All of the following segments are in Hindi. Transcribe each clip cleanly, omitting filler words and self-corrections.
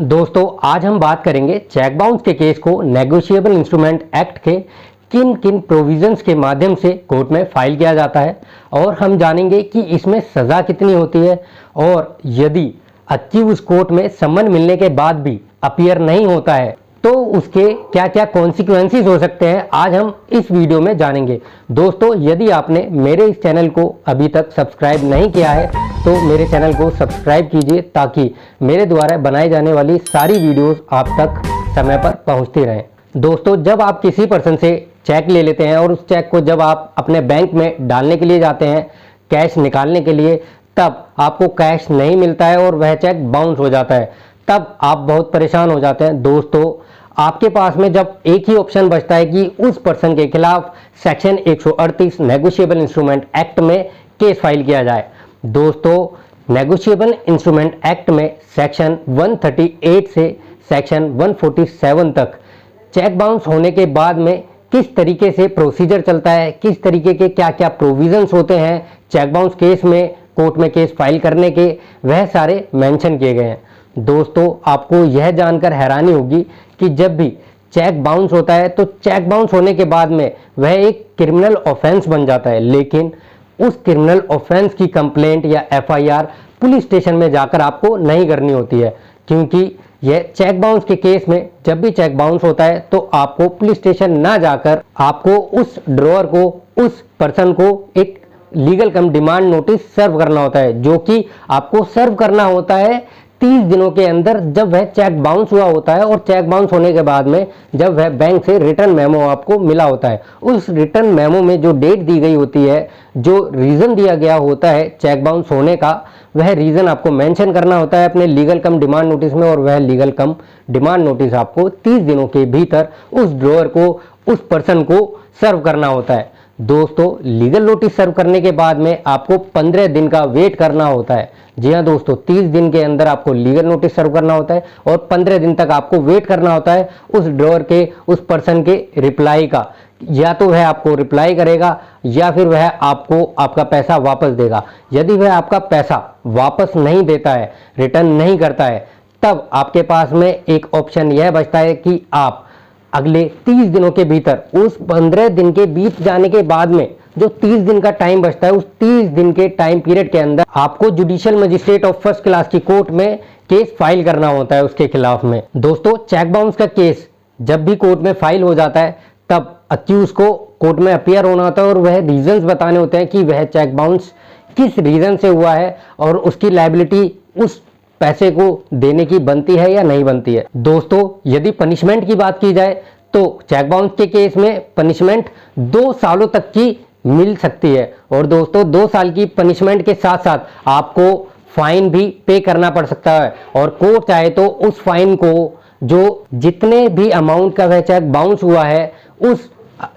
दोस्तों आज हम बात करेंगे चेक बाउंस के केस को नेगोशिएबल इंस्ट्रूमेंट एक्ट के किन किन प्रोविजंस के माध्यम से कोर्ट में फाइल किया जाता है और हम जानेंगे कि इसमें सज़ा कितनी होती है और यदि अक्यूज कोर्ट में सम्मन मिलने के बाद भी अपीयर नहीं होता है तो उसके क्या क्या कॉन्सिक्वेंसेस हो सकते हैं, आज हम इस वीडियो में जानेंगे। दोस्तों यदि आपने मेरे इस चैनल को अभी तक सब्सक्राइब नहीं किया है तो मेरे चैनल को सब्सक्राइब कीजिए ताकि मेरे द्वारा बनाई जाने वाली सारी वीडियोस आप तक समय पर पहुंचती रहें। दोस्तों जब आप किसी पर्सन से चेक ले लेते हैं और उस चेक को जब आप अपने बैंक में डालने के लिए जाते हैं कैश निकालने के लिए, तब आपको कैश नहीं मिलता है और वह चेक बाउंस हो जाता है, तब आप बहुत परेशान हो जाते हैं। दोस्तों आपके पास में जब एक ही ऑप्शन बचता है कि उस पर्सन के खिलाफ सेक्शन 138 नेगोशिएबल इंस्ट्रूमेंट एक्ट में केस फाइल किया जाए। दोस्तों नेगोशिएबल इंस्ट्रूमेंट एक्ट में सेक्शन 138 से सेक्शन 147 तक चेक बाउंस होने के बाद में किस तरीके से प्रोसीजर चलता है, किस तरीके के क्या क्या प्रोविजंस होते हैं चेक बाउंस केस में, कोर्ट में केस फाइल करने के, वह सारे मेंशन किए गए हैं। दोस्तों आपको यह जानकर हैरानी होगी कि जब भी चेक बाउंस होता है तो चेक बाउंस होने के बाद में वह एक क्रिमिनल ऑफेंस बन जाता है, लेकिन उस क्रिमिनल ऑफेंस की कंप्लेंट या एफआईआर पुलिस स्टेशन में जाकर आपको नहीं करनी होती है, क्योंकि यह चेक बाउंस के केस में जब भी चेक बाउंस होता है तो आपको पुलिस स्टेशन ना जाकर आपको उस ड्रॉअर को, उस पर्सन को एक लीगल कम डिमांड नोटिस सर्व करना होता है, जो कि आपको सर्व करना होता है 30 दिनों के अंदर जब वह चेक बाउंस हुआ होता है और चेक बाउंस होने के बाद में जब वह बैंक से रिटर्न मेमो आपको मिला होता है। उस रिटर्न मेमो में जो डेट दी गई होती है, जो रीज़न दिया गया होता है चेक बाउंस होने का, वह रीज़न आपको मेंशन करना होता है अपने लीगल कम डिमांड नोटिस में, और वह लीगल कम डिमांड नोटिस आपको 30 दिनों के भीतर उस ड्रॉअर को, उस पर्सन को सर्व करना होता है। दोस्तों लीगल नोटिस सर्व करने के बाद में आपको 15 दिन का वेट करना होता है। जी हाँ दोस्तों, 30 दिन के अंदर आपको लीगल नोटिस सर्व करना होता है और 15 दिन तक आपको वेट करना होता है उस ड्रॉअर के, उस पर्सन के रिप्लाई का। या तो वह आपको रिप्लाई करेगा या फिर वह आपको आपका पैसा वापस देगा। यदि वह आपका पैसा वापस नहीं देता है, रिटर्न नहीं करता है, तब आपके पास में एक ऑप्शन यह बचता है कि आप अगले 30 दिनों के भीतर, उस 15 दिन के बीत जाने के बाद में जो 30 दिन का टाइम बचता है, उस 30 दिन के टाइम पीरियड के अंदर आपको judicial magistrate of first class की कोर्ट में केस फाइल करना होता है उसके खिलाफ में। दोस्तों चेक बाउंस का केस जब भी कोर्ट में फाइल हो जाता है तब अक्यूज को कोर्ट में अपीयर होना होता है और वह रीजंस बताने होते हैं कि वह चेक बाउंस किस रीजन से हुआ है और उसकी लायबिलिटी उस पैसे को देने की बनती है या नहीं बनती है। दोस्तों यदि पनिशमेंट की बात की जाए तो चेक बाउंस के केस में पनिशमेंट 2 सालों तक की मिल सकती है, और दोस्तों 2 साल की पनिशमेंट के साथ साथ आपको फाइन भी पे करना पड़ सकता है, और कोर्ट चाहे तो उस फाइन को, जो जितने भी अमाउंट का वह चेक बाउंस हुआ है, उस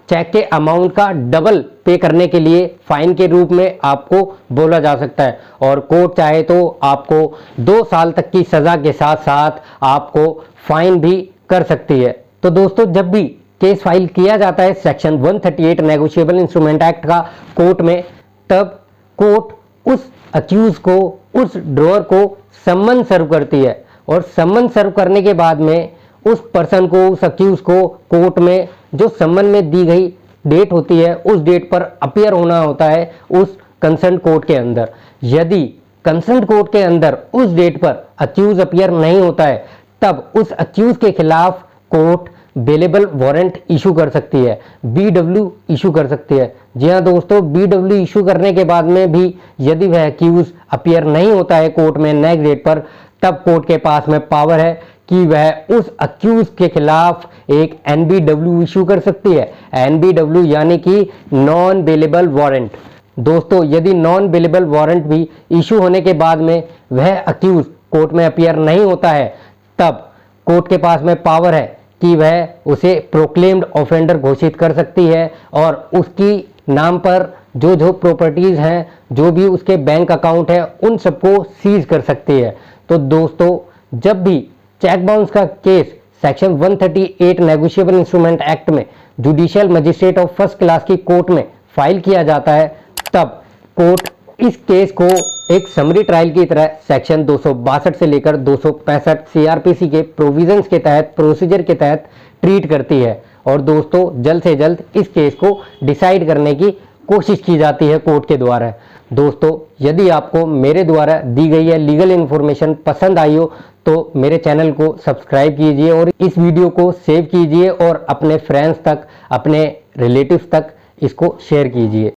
चेक के अमाउंट का डबल पे करने के लिए फाइन के रूप में आपको बोला जा सकता है, और कोर्ट चाहे तो आपको 2 साल तक की सजा के साथ साथ आपको फाइन भी कर सकती है। तो दोस्तों जब भी केस फाइल किया जाता है सेक्शन 138 नेगोशिएबल इंस्ट्रूमेंट एक्ट का कोर्ट में, तब कोर्ट उस अक्यूज को, उस ड्रॉअर को सम्मन सर्व करती है, और सम्मन सर्व करने के बाद में उस पर्सन को, उस अक्यूज को कोर्ट में जो सम्मन में दी गई डेट होती है उस डेट पर अपीयर होना होता है उस कंसर्न कोर्ट के अंदर। यदि कंसर्न कोर्ट के अंदर उस डेट पर अक्यूज अपीयर नहीं होता है तब उस अक्यूज के खिलाफ कोर्ट बेलेबल वारंट इशू कर सकती है, BW इशू कर सकती है। जी हाँ दोस्तों, BW इशू करने के बाद में भी यदि वह अक्यूज अपीयर नहीं होता है कोर्ट में नेक्स्ट डेट पर, तब कोर्ट के पास में पावर है कि वह उस अक्यूज के खिलाफ एक NBW इशू कर सकती है। NBW यानी कि नॉन बेलेबल वारंट। दोस्तों यदि नॉन बेलेबल वारंट भी इशू होने के बाद में वह अक्यूज कोर्ट में अपीयर नहीं होता है, तब कोर्ट के पास में पावर है कि वह उसे प्रोक्लेम्ड ऑफेंडर घोषित कर सकती है, और उसकी नाम पर जो जो प्रॉपर्टीज हैं, जो भी उसके बैंक अकाउंट है, उन सबको सीज कर सकती है। तो दोस्तों जब भी चेक बाउंस का case section 138 negotiable instrument act में judicial magistrate of first class की कोर्ट में फाइल किया जाता है, तब कोर्ट इस केस को एक समरी ट्रायल की तरह सेक्शन 262 से लेकर 265 सीआरपीसी के प्रोविजंस के तहत, प्रोसीजर के तहत ट्रीट करती है। और दोस्तों जल्द से जल्द इस केस को डिसाइड करने की कोशिश की जाती है कोर्ट के द्वारा। दोस्तों यदि आपको मेरे द्वारा दी गई है लीगल इन्फॉर्मेशन पसंद आई हो तो मेरे चैनल को सब्सक्राइब कीजिए और इस वीडियो को सेव कीजिए और अपने फ्रेंड्स तक, अपने रिलेटिव्स तक इसको शेयर कीजिए।